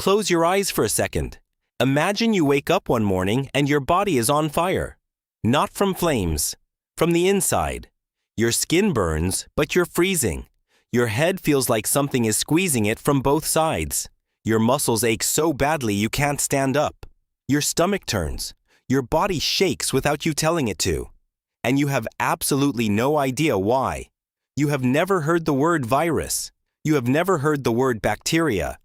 Close your eyes for a second. Imagine you wake up one morning and your body is on fire. Not from flames, from the inside. Your skin burns, but you're freezing. Your head feels like something is squeezing it from both sides. Your muscles ache so badly you can't stand up. Your stomach turns. Your body shakes without you telling it to. And you have absolutely no idea why. You have never heard the word virus. You have never heard the word bacteria.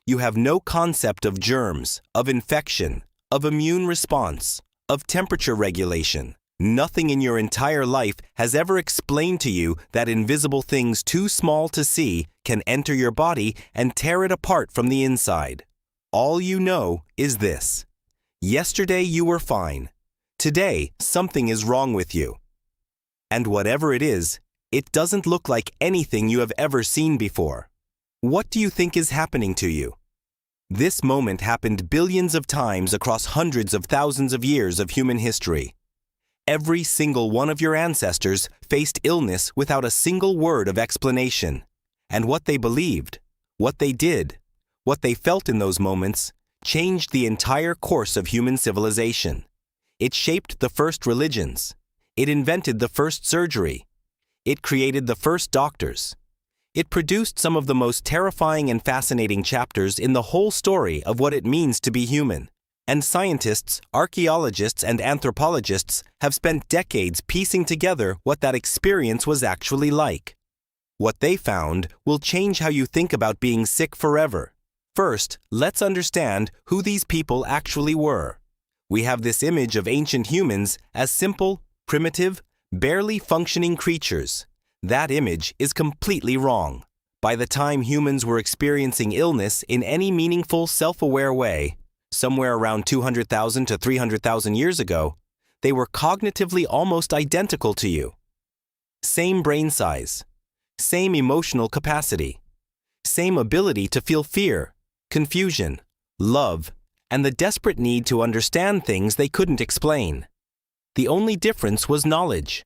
You have no concept of germs, of infection, of immune response, of temperature regulation. Nothing in your entire life has ever explained to you that invisible things too small to see can enter your body and tear it apart from the inside. All you know is this. Yesterday you were fine. Today something is wrong with you. And whatever it is, it doesn't look like anything you have ever seen before. What do you think is happening to you? This moment happened billions of times across hundreds of thousands of years of human history. Every single one of your ancestors faced illness without a single word of explanation. And what they believed, what they did, what they felt in those moments changed the entire course of human civilization. It shaped the first religions. It invented the first surgery. It created the first doctors. It produced some of the most terrifying and fascinating chapters in the whole story of what it means to be human. And scientists, archaeologists, and anthropologists have spent decades piecing together what that experience was actually like. What they found will change how you think about being sick forever. First, let's understand who these people actually were. We have this image of ancient humans as simple, primitive, barely functioning creatures. That image is completely wrong. By the time humans were experiencing illness in any meaningful, self-aware way, somewhere around 200,000 to 300,000 years ago, they were cognitively almost identical to you. Same brain size, same emotional capacity, same ability to feel fear, confusion, love, and the desperate need to understand things they couldn't explain. The only difference was knowledge.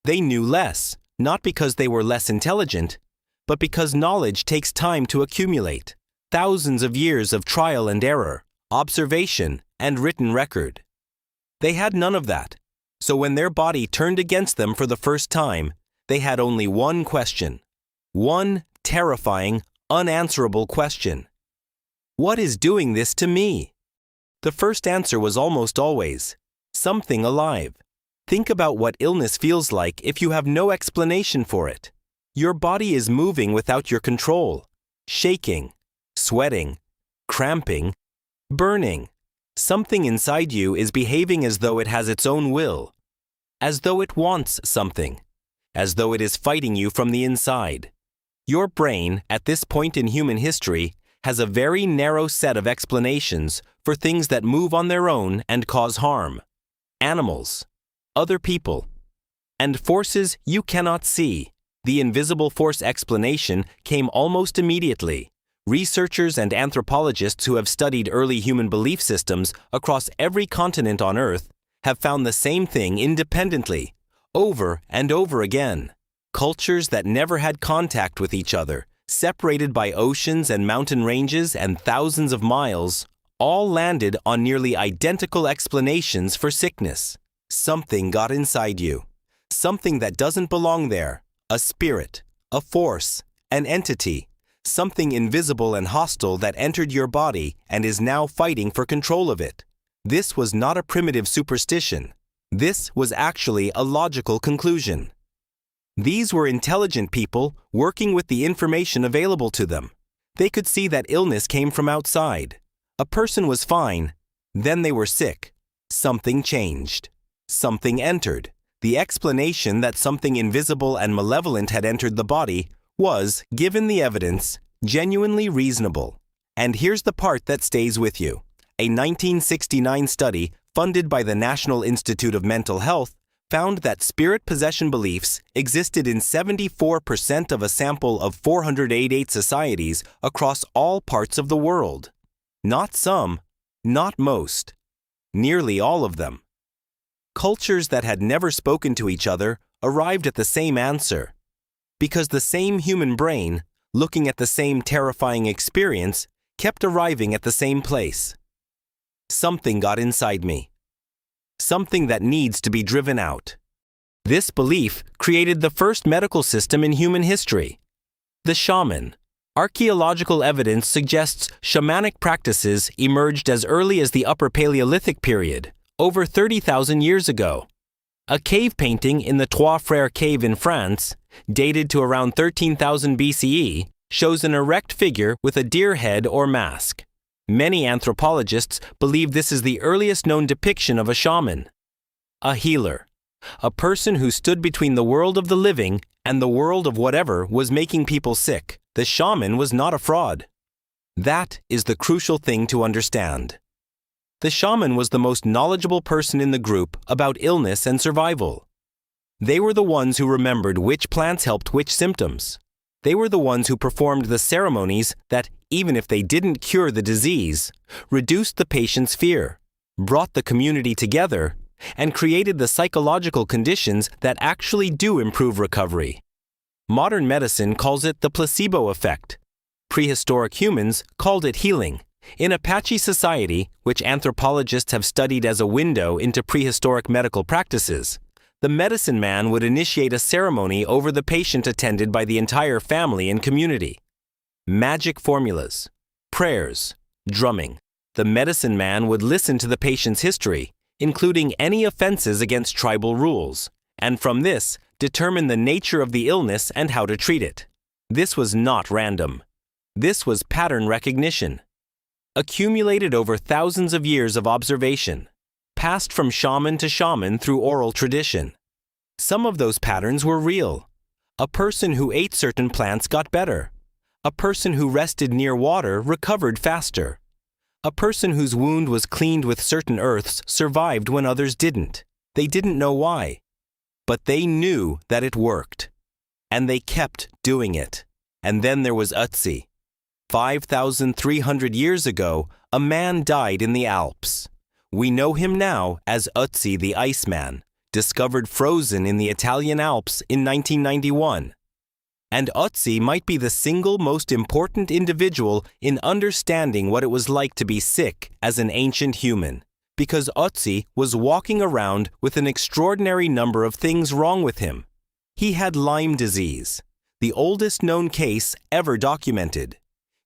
They knew less, not because they were less intelligent, but because knowledge takes time to accumulate. Thousands of years of trial and error, observation, and written record. They had none of that, so when their body turned against them for the first time, they had only one question. One terrifying, unanswerable question. What is doing this to me? The first answer was almost always, something alive. Think about what illness feels like if you have no explanation for it. Your body is moving without your control, shaking, sweating, cramping, burning. Something inside you is behaving as though it has its own will, as though it wants something, as though it is fighting you from the inside. Your brain, at this point in human history, has a very narrow set of explanations for things that move on their own and cause harm. Animals, other people, and forces you cannot see. The invisible force explanation came almost immediately. Researchers and anthropologists who have studied early human belief systems across every continent on Earth have found the same thing independently, over and over again. Cultures that never had contact with each other, separated by oceans and mountain ranges and thousands of miles, all landed on nearly identical explanations for sickness. Something got inside you. Something that doesn't belong there. A spirit, a force, an entity. Something invisible and hostile that entered your body and is now fighting for control of it. This was not a primitive superstition. This was actually a logical conclusion. These were intelligent people working with the information available to them. They could see that illness came from outside. A person was fine, then they were sick. Something changed. Something entered. The explanation that something invisible and malevolent had entered the body was, given the evidence, genuinely reasonable. And here's the part that stays with you. A 1969 study funded by the National Institute of Mental Health found that spirit possession beliefs existed in 74% of a sample of 488 societies across all parts of the world. Not some, not most. Nearly all of them. Cultures that had never spoken to each other arrived at the same answer. Because the same human brain, looking at the same terrifying experience, kept arriving at the same place. Something got inside me. Something that needs to be driven out. This belief created the first medical system in human history. The shaman. Archaeological evidence suggests shamanic practices emerged as early as the Upper Paleolithic period, over 30,000 years ago. A cave painting in the Trois Frères cave in France, dated to around 13,000 BCE, shows an erect figure with a deer head or mask. Many anthropologists believe this is the earliest known depiction of a shaman. A healer. A person who stood between the world of the living and the world of whatever was making people sick. The shaman was not a fraud. That is the crucial thing to understand. The shaman was the most knowledgeable person in the group about illness and survival. They were the ones who remembered which plants helped which symptoms. They were the ones who performed the ceremonies that, even if they didn't cure the disease, reduced the patient's fear, brought the community together, and created the psychological conditions that actually do improve recovery. Modern medicine calls it the placebo effect. Prehistoric humans called it healing. In Apache society, which anthropologists have studied as a window into prehistoric medical practices, the medicine man would initiate a ceremony over the patient attended by the entire family and community. Magic formulas, prayers, drumming. The medicine man would listen to the patient's history, including any offenses against tribal rules, and from this, determine the nature of the illness and how to treat it. This was not random. This was pattern recognition. Accumulated over thousands of years of observation, passed from shaman to shaman through oral tradition. Some of those patterns were real. A person who ate certain plants got better. A person who rested near water recovered faster. A person whose wound was cleaned with certain earths survived when others didn't. They didn't know why. But they knew that it worked. And they kept doing it. And then there was Ötzi. 5,300 years ago, a man died in the Alps. We know him now as Ötzi the Iceman, discovered frozen in the Italian Alps in 1991. And Ötzi might be the single most important individual in understanding what it was like to be sick as an ancient human, because Ötzi was walking around with an extraordinary number of things wrong with him. He had Lyme disease, the oldest known case ever documented.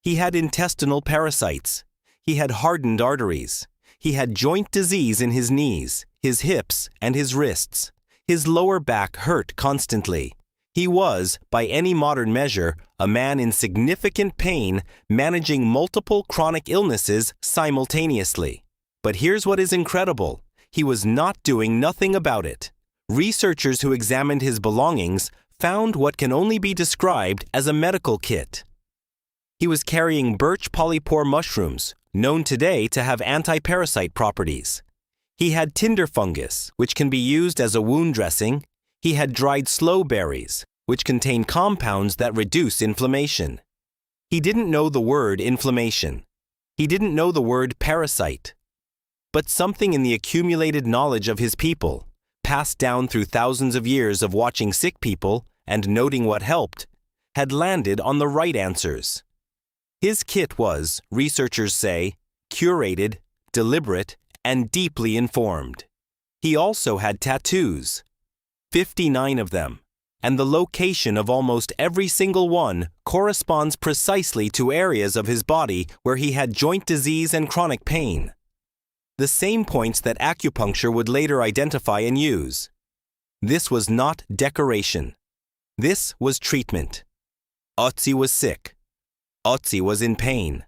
He had intestinal parasites. He had hardened arteries. He had joint disease in his knees, his hips, and his wrists. His lower back hurt constantly. He was, by any modern measure, a man in significant pain, managing multiple chronic illnesses simultaneously. But here's what is incredible. He was not doing nothing about it. Researchers who examined his belongings found what can only be described as a medical kit. He was carrying birch polypore mushrooms, known today to have anti-parasite properties. He had tinder fungus, which can be used as a wound dressing. He had dried sloe berries, which contain compounds that reduce inflammation. He didn't know the word inflammation. He didn't know the word parasite. But something in the accumulated knowledge of his people, passed down through thousands of years of watching sick people and noting what helped, had landed on the right answers. His kit was, researchers say, curated, deliberate, and deeply informed. He also had tattoos, 59 of them, and the location of almost every single one corresponds precisely to areas of his body where he had joint disease and chronic pain. The same points that acupuncture would later identify and use. This was not decoration. This was treatment. Ötzi was sick. Ötzi was in pain.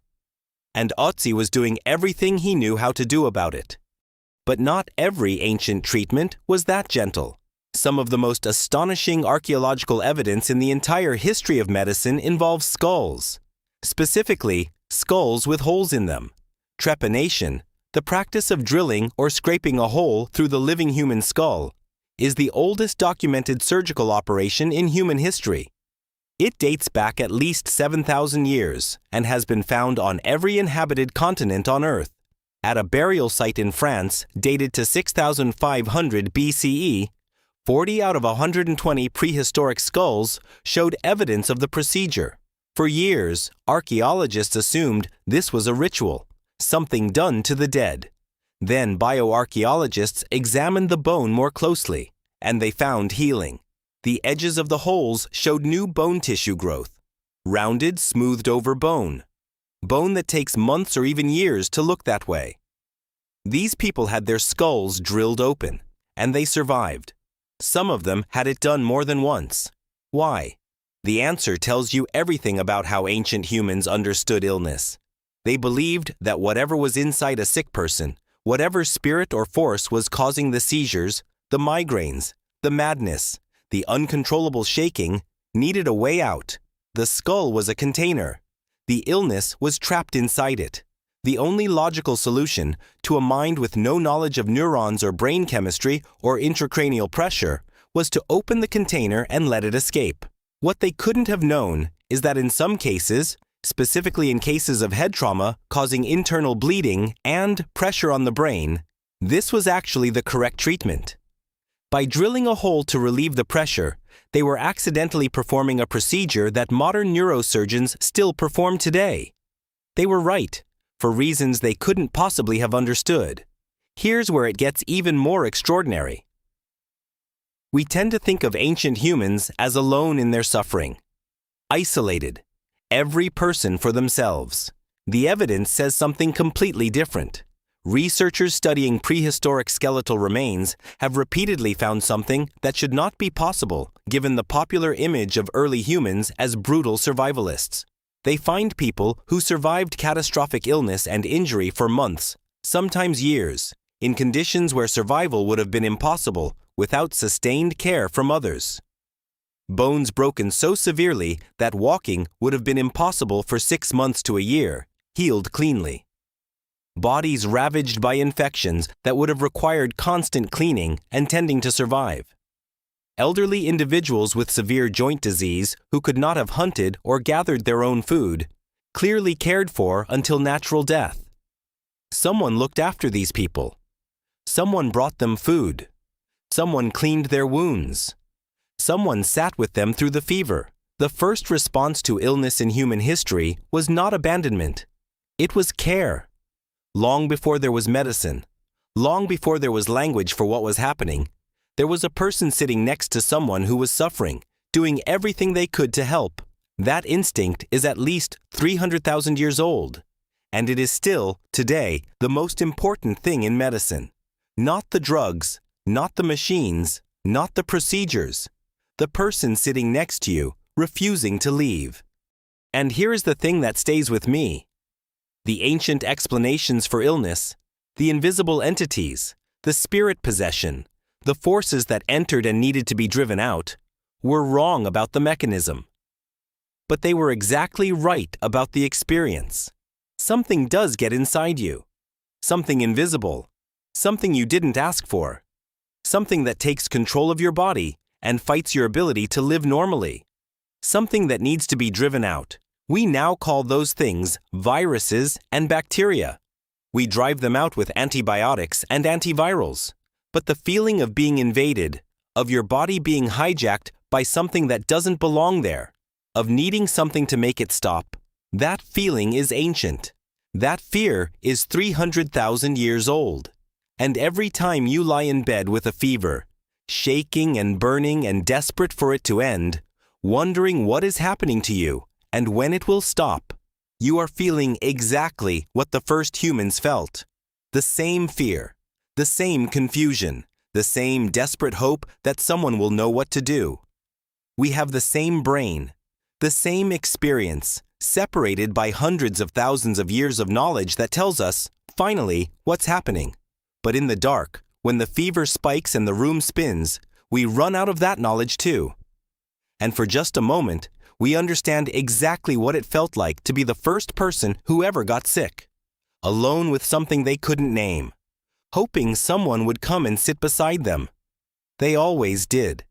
And Ötzi was doing everything he knew how to do about it. But not every ancient treatment was that gentle. Some of the most astonishing archaeological evidence in the entire history of medicine involves skulls. Specifically, skulls with holes in them. Trepanation, the practice of drilling or scraping a hole through the living human skull, is the oldest documented surgical operation in human history. It dates back at least 7,000 years and has been found on every inhabited continent on Earth. At a burial site in France dated to 6,500 BCE, 40 out of 120 prehistoric skulls showed evidence of the procedure. For years, archaeologists assumed this was a ritual, something done to the dead. Then bioarchaeologists examined the bone more closely, and they found healing. The edges of the holes showed new bone tissue growth, rounded, smoothed-over bone that takes months or even years to look that way. These people had their skulls drilled open, and they survived. Some of them had it done more than once. Why? The answer tells you everything about how ancient humans understood illness. They believed that whatever was inside a sick person, whatever spirit or force was causing the seizures, the migraines, the madness, the uncontrollable shaking, needed a way out. The skull was a container. The illness was trapped inside it. The only logical solution to a mind with no knowledge of neurons or brain chemistry or intracranial pressure was to open the container and let it escape. What they couldn't have known is that in some cases, specifically in cases of head trauma causing internal bleeding and pressure on the brain, this was actually the correct treatment. By drilling a hole to relieve the pressure, they were accidentally performing a procedure that modern neurosurgeons still perform today. They were right, for reasons they couldn't possibly have understood. Here's where it gets even more extraordinary. We tend to think of ancient humans as alone in their suffering, isolated, every person for themselves. The evidence says something completely different. Researchers studying prehistoric skeletal remains have repeatedly found something that should not be possible given the popular image of early humans as brutal survivalists. They find people who survived catastrophic illness and injury for months, sometimes years, in conditions where survival would have been impossible without sustained care from others. Bones broken so severely that walking would have been impossible for 6 months to a year, healed cleanly. Bodies ravaged by infections that would have required constant cleaning and tending to survive. Elderly individuals with severe joint disease who could not have hunted or gathered their own food, clearly cared for until natural death. Someone looked after these people. Someone brought them food. Someone cleaned their wounds. Someone sat with them through the fever. The first response to illness in human history was not abandonment. It was care. Long before there was medicine, long before there was language for what was happening, there was a person sitting next to someone who was suffering, doing everything they could to help. That instinct is at least 300,000 years old, and it is still, today, the most important thing in medicine. Not the drugs, not the machines, not the procedures. The person sitting next to you, refusing to leave. And here is the thing that stays with me. The ancient explanations for illness, the invisible entities, the spirit possession, the forces that entered and needed to be driven out, were wrong about the mechanism. But they were exactly right about the experience. Something does get inside you. Something invisible. Something you didn't ask for. Something that takes control of your body and fights your ability to live normally. Something that needs to be driven out. We now call those things viruses and bacteria. We drive them out with antibiotics and antivirals. But the feeling of being invaded, of your body being hijacked by something that doesn't belong there, of needing something to make it stop, that feeling is ancient. That fear is 300,000 years old. And every time you lie in bed with a fever, shaking and burning and desperate for it to end, wondering what is happening to you, and when it will stop, you are feeling exactly what the first humans felt. The same fear, the same confusion, the same desperate hope that someone will know what to do. We have the same brain, the same experience, separated by hundreds of thousands of years of knowledge that tells us, finally, what's happening. But in the dark, when the fever spikes and the room spins, we run out of that knowledge too. And for just a moment, we understand exactly what it felt like to be the first person who ever got sick, alone with something they couldn't name, hoping someone would come and sit beside them. They always did.